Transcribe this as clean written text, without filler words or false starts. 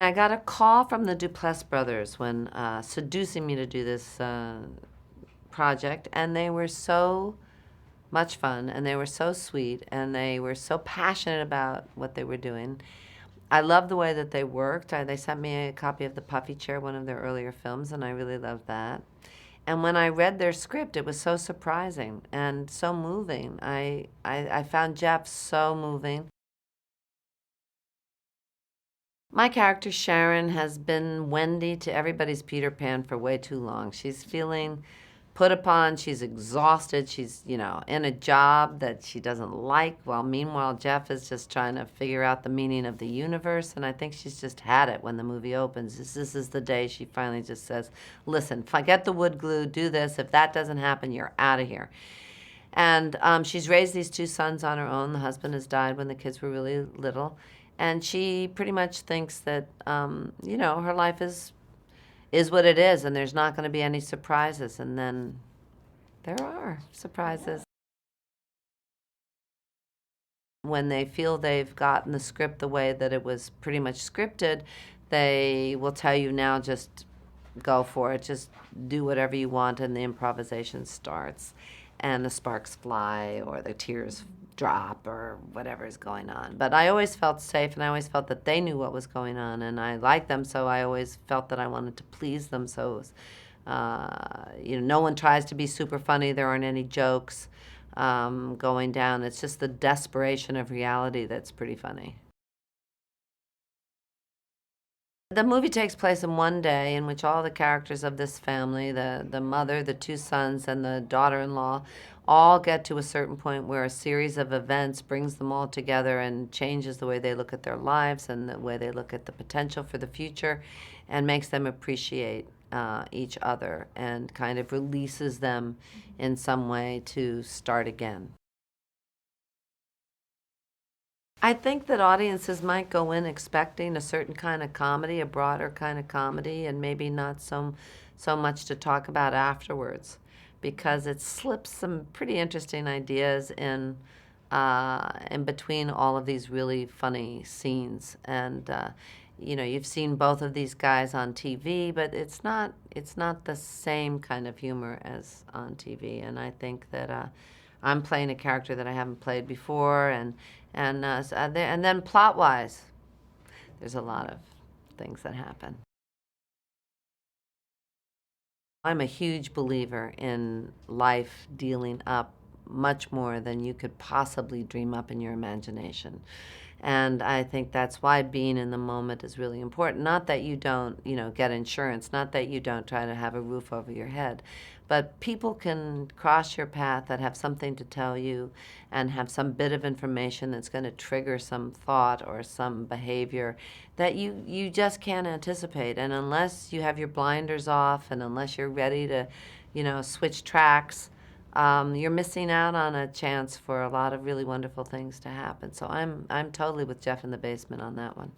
I got a call from the Duplass brothers when seducing me to do this project, and they were so much fun, and they were so sweet, and they were so passionate about what they were doing. I loved the way that they worked. They sent me a copy of The Puffy Chair, one of their earlier films, and I really loved that. And when I read their script, it was so surprising and so moving. I found Jeff so moving. My character, Sharon, has been Wendy to everybody's Peter Pan for way too long. She's feeling put upon, she's exhausted, she's, in a job that she doesn't like, while meanwhile Jeff is just trying to figure out the meaning of the universe, and I think she's just had it when the movie opens. This is the day she finally just says, listen, get the wood glue, do this. If that doesn't happen, you're out of here. And she's raised these two sons on her own. The husband has died when the kids were really little. And she pretty much thinks that, her life is what it is, and there's not going to be any surprises. And then there are surprises. When they feel they've gotten the script the way that it was pretty much scripted, they will tell you, now just go for it. Just do whatever you want, and the improvisation starts, and the sparks fly, or the tears drop, or whatever is going on. But I always felt safe, and I always felt that they knew what was going on, and I liked them, so I always felt that I wanted to please them. So it was, no one tries to be super funny. There aren't any jokes going down. It's just the desperation of reality that's pretty funny. The movie takes place in one day in which all the characters of this family, the mother, the two sons, and the daughter-in-law, all get to a certain point where a series of events brings them all together and changes the way they look at their lives and the way they look at the potential for the future, and makes them appreciate each other, and kind of releases them in some way to start again. I think that audiences might go in expecting a certain kind of comedy, a broader kind of comedy, and maybe not so much to talk about afterwards, because it slips some pretty interesting ideas in between all of these really funny scenes. And you've seen both of these guys on TV, but it's not the same kind of humor as on TV. And I think that I'm playing a character that I haven't played before, and then plot-wise, there's a lot of things that happen. I'm a huge believer in life dealing up much more than you could possibly dream up in your imagination. And I think that's why being in the moment is really important. Not that you don't, get insurance, not that you don't try to have a roof over your head, but people can cross your path that have something to tell you and have some bit of information that's going to trigger some thought or some behavior that you just can't anticipate. And unless you have your blinders off, and unless you're ready to, switch tracks, you're missing out on a chance for a lot of really wonderful things to happen. So I'm totally with Jeff in the Basement on that one.